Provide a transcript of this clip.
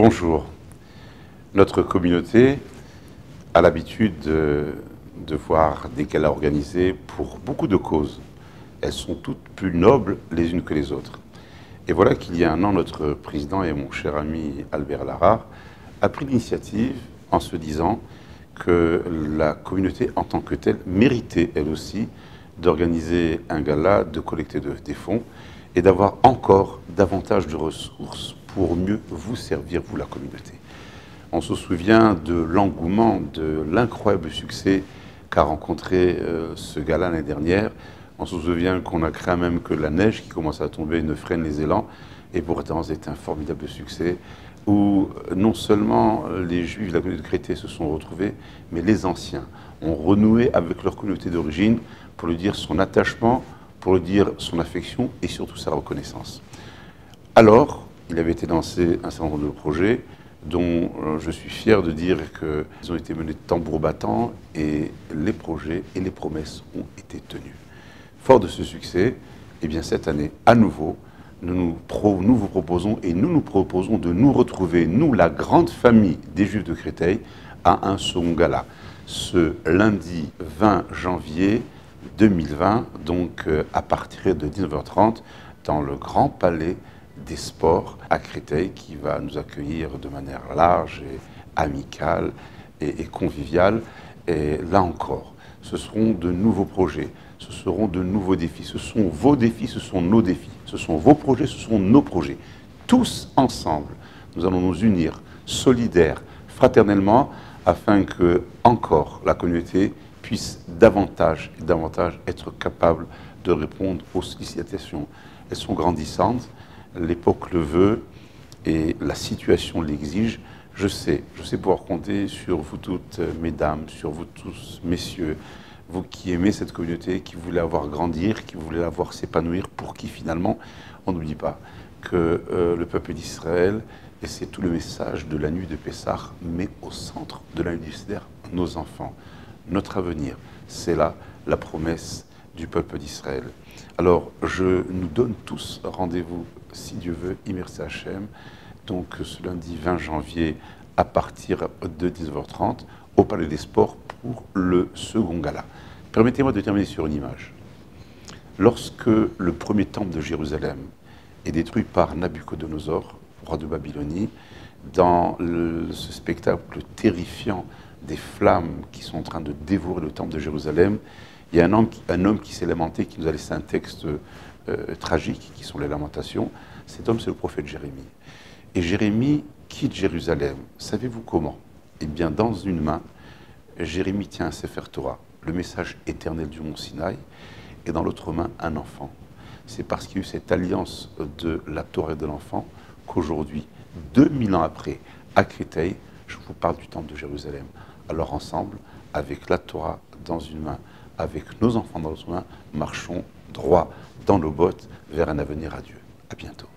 Bonjour. Notre communauté a l'habitude de voir des galas organisés pour beaucoup de causes. Elles sont toutes plus nobles les unes que les autres. Et voilà qu'il y a un an, notre président et mon cher ami Albert Larare a pris l'initiative en se disant que la communauté en tant que telle méritait elle aussi d'organiser un gala, de collecter des fonds et d'avoir encore davantage de ressources pour mieux vous servir, vous la communauté. On se souvient de l'engouement, de l'incroyable succès qu'a rencontré ce gala l'année dernière. On se souvient qu'on a craint même que la neige qui commence à tomber ne freine les élans. Et pourtant, c'est un formidable succès où non seulement les Juifs de la communauté de Créteil se sont retrouvés, mais les anciens ont renoué avec leur communauté d'origine pour lui dire son attachement, pour lui dire son affection et surtout sa reconnaissance. Alors, il avait été lancé un certain nombre de projets dont je suis fier de dire qu'ils ont été menés de tambour battant et les projets et les promesses ont été tenus. Fort de ce succès, eh bien cette année, à nouveau, nous vous proposons et nous proposons de nous retrouver, nous, la grande famille des Juifs de Créteil, à un second gala. Ce lundi 20 janvier 2020, donc à partir de 19h30, dans le Grand Palais des Sports à Créteil, qui va nous accueillir de manière large et amicale et conviviale. Et là encore, ce seront de nouveaux projets, ce seront de nouveaux défis. Ce sont vos défis, ce sont nos défis. Ce sont vos projets, ce sont nos projets. Tous ensemble, nous allons nous unir, solidaires, fraternellement, afin que, encore, la communauté puisse davantage et davantage être capable de répondre aux sollicitations. Elles sont grandissantes, l'époque le veut et la situation l'exige. Je sais pouvoir compter sur vous toutes, mesdames, sur vous tous, messieurs, vous qui aimez cette communauté, qui voulez la voir grandir, qui voulez la voir s'épanouir, pour qui finalement, on n'oublie pas que le peuple d'Israël, et c'est tout le message de la nuit de Pessah, met au centre de la nuit d'Esther nos enfants, notre avenir. C'est là la promesse du peuple d'Israël. Alors, je nous donne tous rendez-vous, si Dieu veut, Imerse Hachem, donc ce lundi 20 janvier à partir de 19h30 au Palais des Sports pour le second gala. Permettez-moi de terminer sur une image. Lorsque le premier temple de Jérusalem est détruit par Nabuchodonosor, roi de Babylonie, dans ce spectacle terrifiant des flammes qui sont en train de dévorer le temple de Jérusalem, il y a un homme qui s'est lamenté, qui nous a laissé un texte tragique, qui sont les lamentations. Cet homme, c'est le prophète Jérémie. Et Jérémie quitte Jérusalem. Savez-vous comment? Eh bien, dans une main, Jérémie tient un Sefer Torah, le message éternel du mont Sinaï, et dans l'autre main, un enfant. C'est parce qu'il y a eu cette alliance de la Torah et de l'enfant qu'aujourd'hui, 2000 ans après, à Créteil, je vous parle du temple de Jérusalem. Alors ensemble, avec la Torah dans une main, avec nos enfants dans l'autre main, marchons droit dans nos bottes vers un avenir à Dieu. À bientôt.